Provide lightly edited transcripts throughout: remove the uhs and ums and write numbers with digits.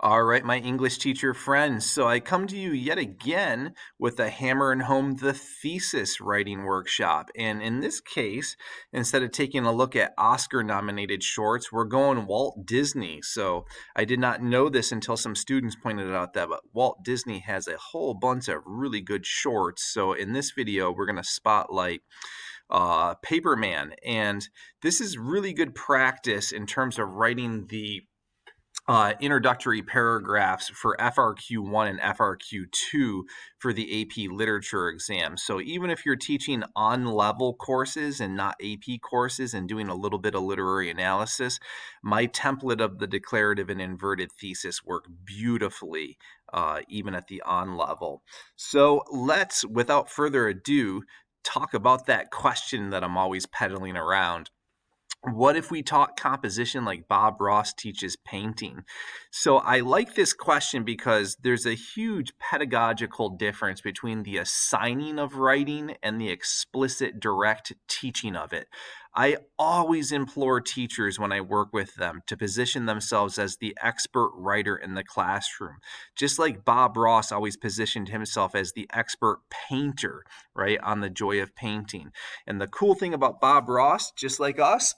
All right, my English teacher friends. So I come to you yet again with a hammer home the thesis writing workshop. And in this case, instead of taking a look at Oscar nominated shorts, we're going Walt Disney. So I did not know this until some students pointed out that, but Walt Disney has a whole bunch of really good shorts. So in this video, we're going to spotlight Paperman. And this is really good practice in terms of writing the introductory paragraphs for FRQ1 and FRQ2 for the AP Literature exam. So even if you're teaching on-level courses and not AP courses and doing a little bit of literary analysis, my template of the declarative and inverted thesis work beautifully even at the on-level. So let's, without further ado, talk about that question that I'm always peddling around. What if we taught composition like Bob Ross teaches painting? So I like this question because there's a huge pedagogical difference between the assigning of writing and the explicit direct teaching of it. I always implore teachers when I work with them to position themselves as the expert writer in the classroom, just like Bob Ross always positioned himself as the expert painter, right, on The Joy of Painting. And the cool thing about Bob Ross, just like us,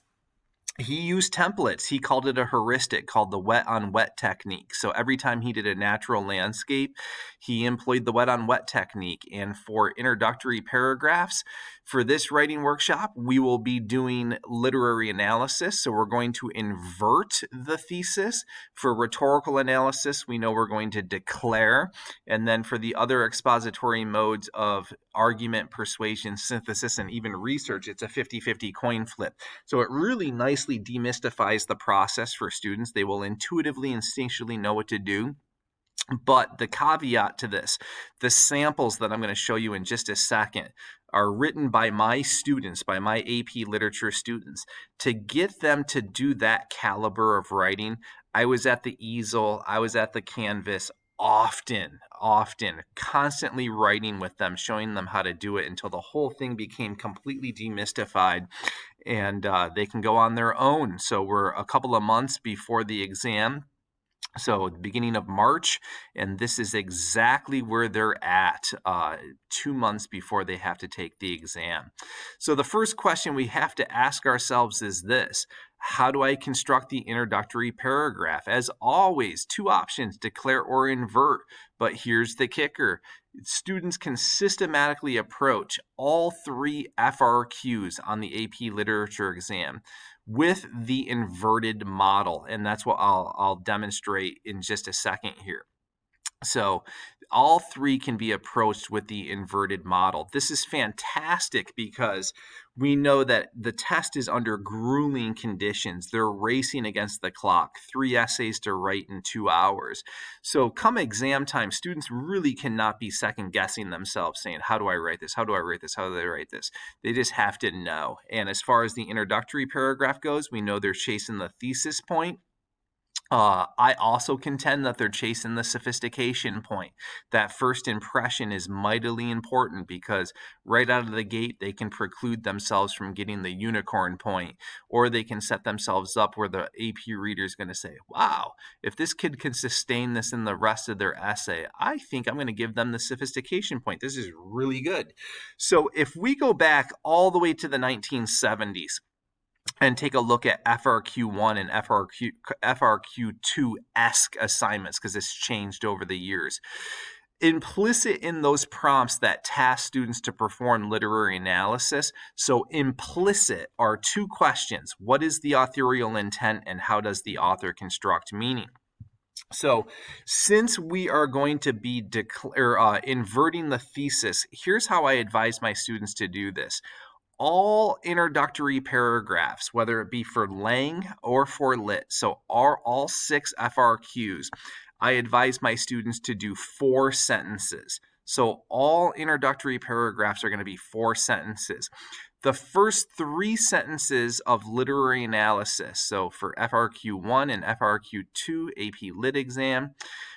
he used templates. He called it a heuristic called the wet on wet technique. So every time he did a natural landscape, he employed the wet on wet technique. And for introductory paragraphs, for this writing workshop, we will be doing literary analysis. So we're going to invert the thesis. For rhetorical analysis, we know we're going to declare. And then for the other expository modes of argument, persuasion, synthesis, and even research, it's a 50-50 coin flip. So it really nicely demystifies the process for students. They will intuitively, instinctually know what to do. But the caveat to this, the samples that I'm going to show you in just a second are written by my students, by my AP Literature students. To get them to do that caliber of writing, I was at the easel, I was at the canvas, often, constantly writing with them, showing them how to do it until the whole thing became completely demystified and they can go on their own. So we're a couple of months before the exam. So the beginning of March, and this is exactly where they're at 2 months before they have to take the exam. So the first question we have to ask ourselves is this: how do I construct the introductory paragraph? As always, two options, declare or invert. But here's the kicker. Students can systematically approach all three FRQs on the AP Literature exam with the inverted model. And that's what I'll demonstrate in just a second here. So all three can be approached with the inverted model. This is fantastic because we know that the test is under grueling conditions. They're racing against the clock, 3 essays to write in 2 hours. So come exam time, students really cannot be second guessing themselves saying, how do I write this? How do I write this? How do I write this? They just have to know. And as far as the introductory paragraph goes, we know they're chasing the thesis point. I also contend that they're chasing the sophistication point. That first impression is mightily important because right out of the gate, they can preclude themselves from getting the unicorn point, or they can set themselves up where the AP reader is going to say, wow, if this kid can sustain this in the rest of their essay, I think I'm going to give them the sophistication point. This is really good. So if we go back all the way to the 1970s, and take a look at FRQ1 and FRQ2-esque assignments, because it's changed over the years. Implicit in those prompts that task students to perform literary analysis, so implicit are two questions. What is the authorial intent and how does the author construct meaning? So since we are going to be inverting the thesis, here's how I advise my students to do this. All introductory paragraphs, whether it be for Lang or for Lit, so all 6 FRQs, I advise my students to do 4 sentences. So all introductory paragraphs are going to be 4 sentences. The first 3 sentences of literary analysis, so for FRQ1 and FRQ2 AP Lit exam,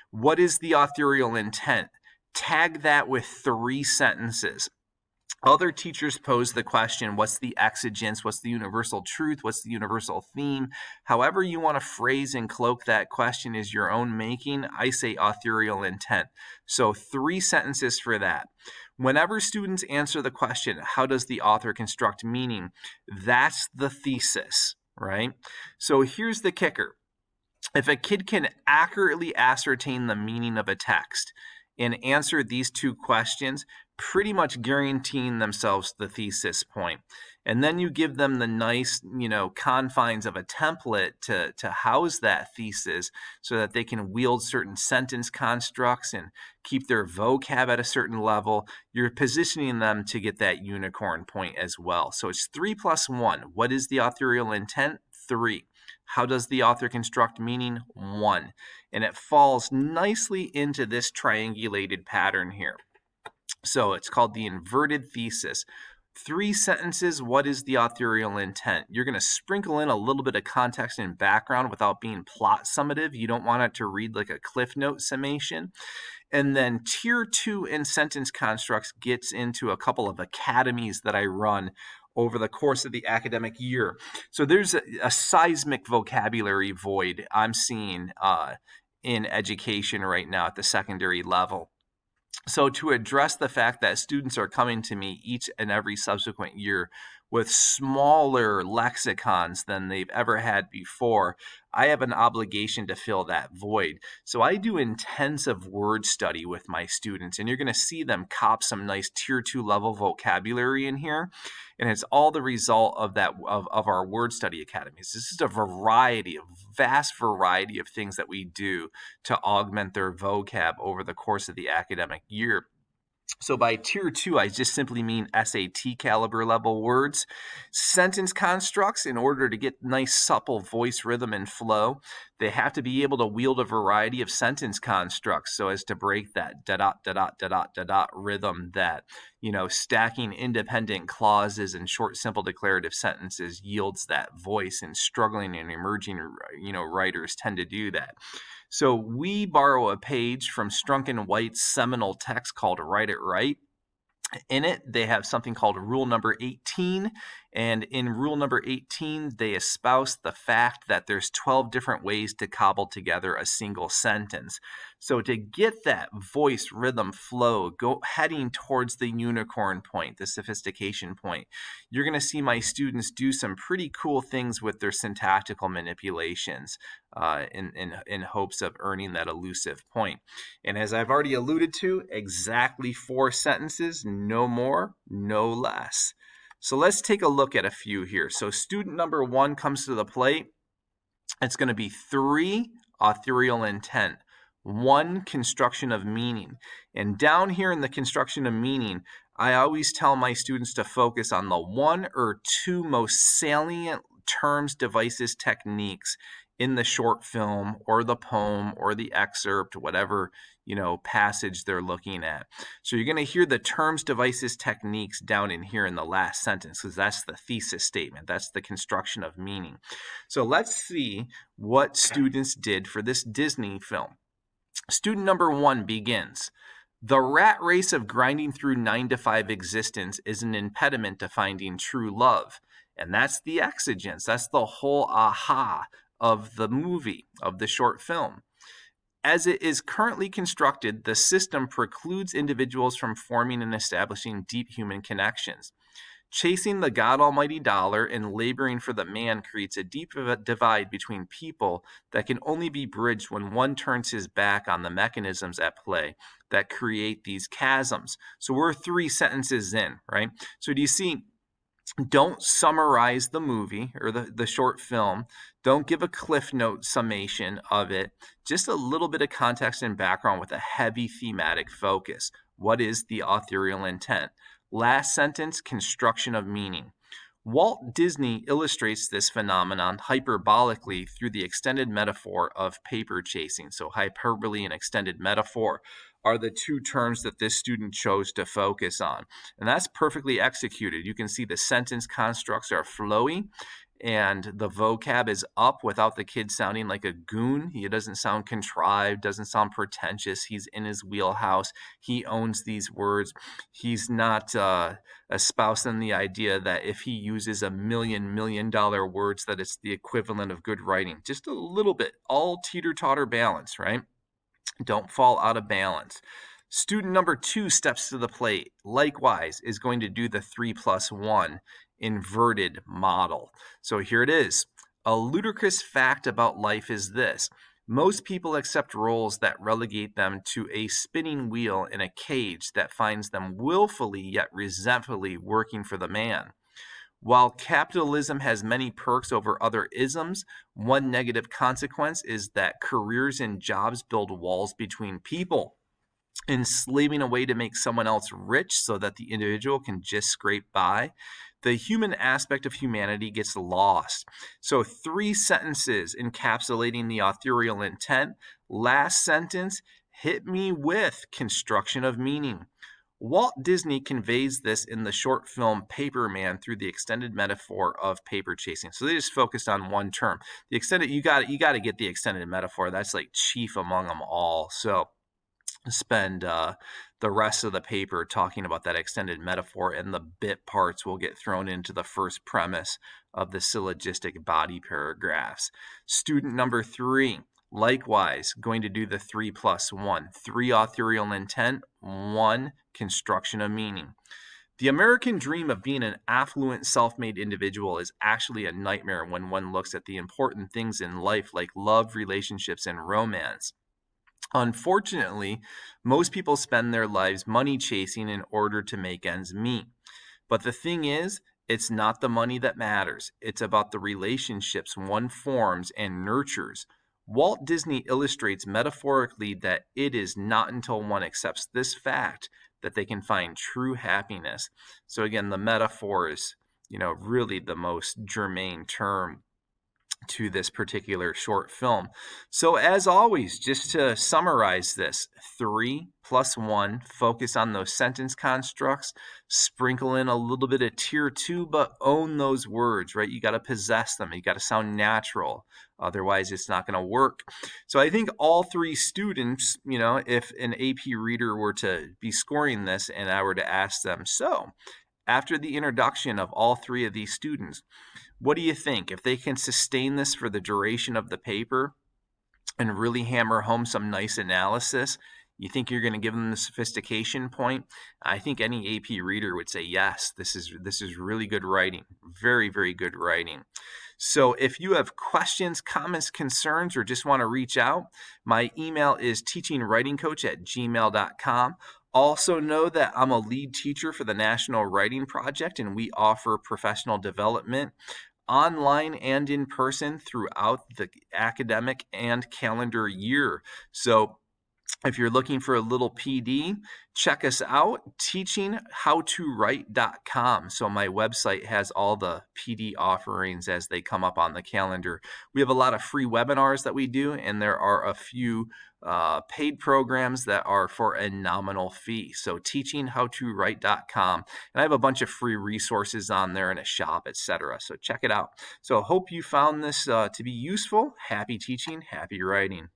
what is the authorial intent? Tag that with 3 sentences. Other teachers pose the question, what's the exigence? What's the universal truth? What's the universal theme? However you want to phrase and cloak that question is your own making. I say authorial intent. So 3 sentences for that. Whenever students answer the question, how does the author construct meaning? That's the thesis, right? So here's the kicker. If a kid can accurately ascertain the meaning of a text and answer these 2 questions, pretty much guaranteeing themselves the thesis point. And then you give them the nice, confines of a template to house that thesis so that they can wield certain sentence constructs and keep their vocab at a certain level. You're positioning them to get that unicorn point as well. So it's 3 plus 1. What is the authorial intent? 3. How does the author construct meaning? 1. And it falls nicely into this triangulated pattern here. So it's called the inverted thesis. 3 sentences, what is the authorial intent? You're going to sprinkle in a little bit of context and background without being plot summative. You don't want it to read like a Cliff Note summation. And then tier 2 in sentence constructs gets into a couple of academies that I run over the course of the academic year. So there's a seismic vocabulary void I'm seeing in education right now at the secondary level. So to address the fact that students are coming to me each and every subsequent year with smaller lexicons than they've ever had before, I have an obligation to fill that void. So I do intensive word study with my students, and you're going to see them cop some nice tier 2 level vocabulary in here. And it's all the result of that of our word study academies. This is a vast variety of things that we do to augment their vocab over the course of the academic year. So by tier 2, I just simply mean SAT caliber level words. Sentence constructs, in order to get nice supple voice rhythm and flow, they have to be able to wield a variety of sentence constructs so as to break that da-dot rhythm that, stacking independent clauses and short, simple declarative sentences yields that voice, and struggling and emerging, writers tend to do that. So we borrow a page from Strunk & White's seminal text called Write It Right. In it, they have something called rule number 18. And in rule number 18, they espouse the fact that there's 12 different ways to cobble together a single sentence. So to get that voice, rhythm, flow, heading towards the unicorn point, the sophistication point, you're going to see my students do some pretty cool things with their syntactical manipulations in hopes of earning that elusive point. And as I've already alluded to, exactly 4 sentences, no more, no less. So let's take a look at a few here. So student number 1 comes to the plate. It's going to be 3 authorial intent, 1 construction of meaning. And down here in the construction of meaning, I always tell my students to focus on the 1 or 2 most salient terms, devices, techniques in the short film or the poem or the excerpt, whatever passage they're looking at. So you're going to hear the terms, devices, techniques down in here in the last sentence, because that's the thesis statement. That's the construction of meaning. So let's see what students did for this Disney film. Student number 1 begins. The rat race of grinding through 9-to-5 existence is an impediment to finding true love. And that's the exigence. That's the whole aha of the movie, of the short film. As it is currently constructed, the system precludes individuals from forming and establishing deep human connections. Chasing the God Almighty dollar and laboring for the man creates a deep divide between people that can only be bridged when one turns his back on the mechanisms at play that create these chasms. So we're 3 sentences in, right? So do you see? Don't summarize the movie or the short film. Don't give a Cliff Note summation of it. Just a little bit of context and background with a heavy thematic focus. What is the authorial intent? Last sentence, construction of meaning. Walt Disney illustrates this phenomenon hyperbolically through the extended metaphor of paper chasing. So hyperbole and extended metaphor are the 2 terms that this student chose to focus on. And that's perfectly executed. You can see the sentence constructs are flowy, and the vocab is up without the kid sounding like a goon. He doesn't sound contrived, doesn't sound pretentious. He's in his wheelhouse. He owns these words. He's not espousing the idea that if he uses $1 million words, that it's the equivalent of good writing. Just a little bit, all teeter-totter balance, right? Don't fall out of balance. Student number 2 steps to the plate. Likewise, is going to do the 3+1 inverted model. So here it is. A ludicrous fact about life is this. Most people accept roles that relegate them to a spinning wheel in a cage that finds them willfully yet resentfully working for the man. While capitalism has many perks over other isms, one negative consequence is that careers and jobs build walls between people, enslaving a way to make someone else rich so that the individual can just scrape by. The human aspect of humanity gets lost. So 3 sentences encapsulating the authorial intent. Last sentence, hit me with construction of meaning. Walt Disney conveys this in the short film Paperman through the extended metaphor of paper chasing. So they just focused on one term. The extended, you got to get the extended metaphor. That's like chief among them all. So spend the rest of the paper talking about that extended metaphor, and the bit parts will get thrown into the first premise of the syllogistic body paragraphs. Student number 3. Likewise, going to do the 3+1. 3 authorial intent, 1 construction of meaning. The American dream of being an affluent, self-made individual is actually a nightmare when one looks at the important things in life like love, relationships, and romance. Unfortunately, most people spend their lives money chasing in order to make ends meet. But the thing is, it's not the money that matters. It's about the relationships one forms and nurtures. Walt Disney illustrates metaphorically that it is not until one accepts this fact that they can find true happiness. So again, the metaphor is, really the most germane term to this particular short film. So as always, just to summarize this, 3+1, focus on those sentence constructs, sprinkle in a little bit of tier 2, but own those words, right? You got to possess them. You got to sound natural. Otherwise, it's not going to work. So I think all 3 students, if an AP reader were to be scoring this and I were to ask them, so after the introduction of all 3 of these students, what do you think? If they can sustain this for the duration of the paper and really hammer home some nice analysis, you think you're going to give them the sophistication point? I think any AP reader would say, yes, this is really good writing. Very, very good writing. So if you have questions, comments, concerns, or just want to reach out, my email is teachingwritingcoach@gmail.com. Also know that I'm a lead teacher for the National Writing Project, and we offer professional development online and in person throughout the academic and calendar year. So if you're looking for a little PD, check us out, teachingwritingcoach.com. So my website has all the PD offerings as they come up on the calendar. We have a lot of free webinars that we do, and there are a few paid programs that are for a nominal fee. So teachingwritingcoach.com. And I have a bunch of free resources on there and a shop, etc. So check it out. So hope you found this to be useful. Happy teaching, happy writing.